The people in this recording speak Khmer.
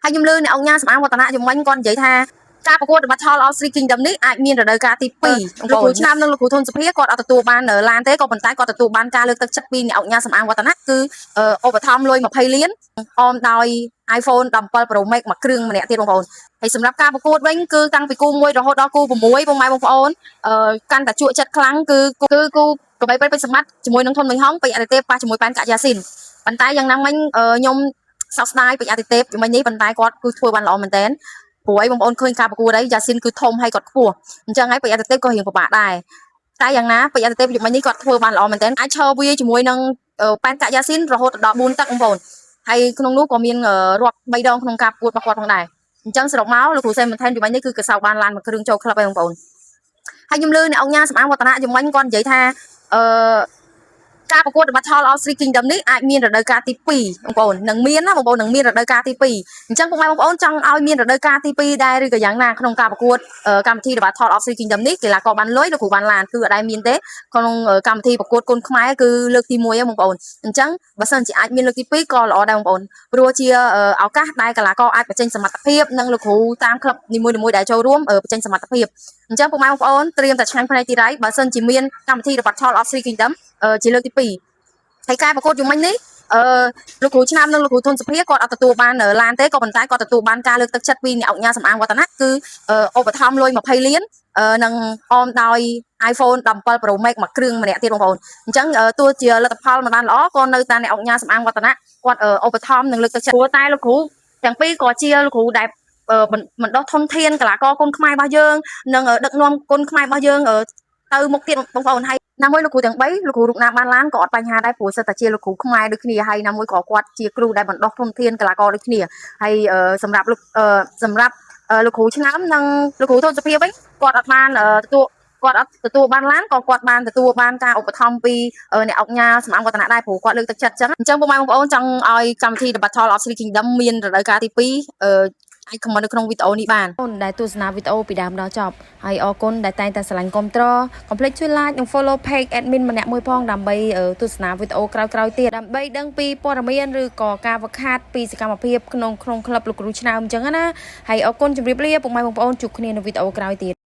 ហើយខ្ញុំលឺអ្នកអង្គញាសម្អាងវឌ្ឍនៈជំនាញគាត់និយាយថាការប្រកួតរបស់ Tall of Three Kingdom នេះអាចមានរដូវកាលទី2លោកគ្រូឆ្នាំនិងលោកគ្រូធនសុភាគាត់អត់ទទួលបានឡានទេក៏ប៉ុន្តែគាត់ទទួលបានការលើកទឹកចិត្តពីអ្នកអង្គញាសម្អាងវឌ្ឍនៈគឺឧបត្ថម្ភលុយ20លានអមដោយ iPhone 17 Pro Max មួយគ្រឿងម្នាក់ទៀតបងប្អូនហើយសម្រាប់ការប្រកួតវិញគឺតាំងពីគូ1រហូតដល់គូ6បងម៉ែបងប្អូនកាន់តែជក់ចិត្តខ្លាំងគឺគូកបីពេជ្រសម្បត្តិជាមួយនឹងធនមីហុងពេជ្រអាទិទេពប៉ះជាមួយប៉ែនកាក់យ៉ាស៊ីនប៉ុន្តែយ៉ាងណាមិញខ្ញុំសោកស្ដាយពេជ្រអាទិទេពជាមួយនេះប៉ុន្តែគាត់គឺធ្វើបានល្អមែនតើព្រោះអីបងប្អូនឃើញការប្រកួតអីយ៉ាស៊ីនគឺធំហើយគាត់ខ្ពស់អញ្ចឹងហើយពេជ្រអាទិទេពក៏រៀងពិបាកដែរតែយ៉ាងណាពេជ្រអាទិទេពជាមួយនេះគាត់ធ្វើបានល្អមែនតើអាចឈរវាជាមួយនឹងប៉ែនកាក់យ៉ាស៊ីនរហូតដល់4ទឹកបងប្អូនហើយក្នុងនោះក៏មានរាប់3ដងក្នុងការប្រកួតរបស់គាត់ផងដែរអញ្ចឹងសរុបមកលោកគ្រូសេមមិនថែនជាមួយនេះគឺកសោបានឡានមួយគ្រឿងចូលក្លឹបហើយបងប្អូនហើយខ្ញុំលឺអ្នកអង្គញាសម្អាងវឌ្ឍនៈជំនាញគាត់និយាយថាការប្រកួតរបស់ Tall of Three Kingdom នេះអាចមានរដូវកាលទី2បងប្អូននឹងមានណាបងប្អូននឹងមានរដូវកាលទី2អញ្ចឹងពុកម៉ែបងប្អូនចង់ឲ្យមានរដូវកាលទី2ដែរឬក៏យ៉ាងណាក្នុងការប្រកួតកម្មវិធីរបស់ Tall of Three Kingdom នេះកីឡាករបានលុយលោកគ្រូបានឡានគឺអត់ដែលមានទេក្នុងកម្មវិធីប្រកួតគុនខ្មែរគឺលើកទី1ហ្នឹងបងប្អូនអញ្ចឹងបើសិនជាអាចមានលើកទី2ក៏ល្អដែរបងប្អូនព្រោះជាឱកាសដែលកីឡាករអាចបញ្ចេញសមត្ថភាពនិងលោកគ្រូតាមក្លឹបនីមួយៗដែលចូលរួមបញ្ចេញសមត្ថភាពអញ្ចឹងពុកម៉ែបងប្អូនត្រៀមតែឆ្ងាញ់ភ្នែកទីរៃបើសិនជាមានកម្មវិធីរបស់ Tall of Three Kingdom ជាលើកទី2ហើយការប្រកួតជំនាញនេះលោកគ្រូឆ្នាំនិងលោកគ្រូធនសុភាគាត់អត់ទទួលបានឡានទេក៏ប៉ុន្តែគាត់ទទួលបានការលើកទឹកចិត្តពីអ្នកអង្គញាសម្អាងវឌ្ឍនៈគឺឧបត្ថម្ភលុយ20លាននិងអមដោយ iPhone 17 Pro Max មួយគ្រឿងម្នាក់ទៀតបងប្អូនអញ្ចឹងទោះជាលទ្ធផលមិនបានល្អក៏នៅតែអ្នកអង្គញាសម្អាងវឌ្ឍនៈគាត់ឧបត្ថម្ភនិងលើកទឹកចិត្តព្រោះតែលោកគ្រូទាំងពីរក៏ជាលោកគ្រូដែលបណ្ដុះធនធានកីឡាករគុនខ្មែររបស់យើងនិងដឹកនាំគុនខ្មែររបស់យើងទៅមុខទៀតបងប្អូនហើយណាមួយលោកគ្រូទាំង3លោកគ្រូរូបណាបានឡានក៏អត់បញ្ហាដែរព្រោះសិតតែជាលោកគ្រូខ្មែរដូចគ្នាហើយណាមួយក៏គាត់ជាគ្រូដែលបណ្ដុះធនធានកីឡាករដូចគ្នាហើយសម្រាប់លោកគ្រូឆ្នាំនិងលោកគ្រូធនសុភាវិញគាត់អត់បានទទួលបានឡានក៏គាត់បានទទួលបានការឧបត្ថម្ភពីអ្នកអង្គញាសម្អាងវឌ្ឍនៈដែរព្រោះគាត់លើកទឹកចិត្តអញ្ចឹងពុកម៉ែបងប្អូនចង់ឲ្យកម្មវិធី The Battle of Three Kingdom មានរដូវកាលទី2អាចខមមិននៅក្នុងវីដេអូនេះបានអូនដែលទស្សនាវីដេអូពីដើមដល់ចប់ហើយអរគុណដែលតែងតែស្រឡាញ់គាំទ្រកុំភ្លេចជួយ like និង follow page admin ម្នាក់មួយផងដើម្បីទស្សនាវីដេអូក្រោយៗទៀតដើម្បីដឹងពីព័ត៌មានឬក៏ការវឹកហាត់ពីសកម្មភាពក្នុងក្លឹបលោកគ្រូឆ្នាំអញ្ចឹងណាហើយអរគុណជម្រាបលាពុកម៉ែបងប្អូនជួបគ្នានៅវីដេអូក្រោយទៀត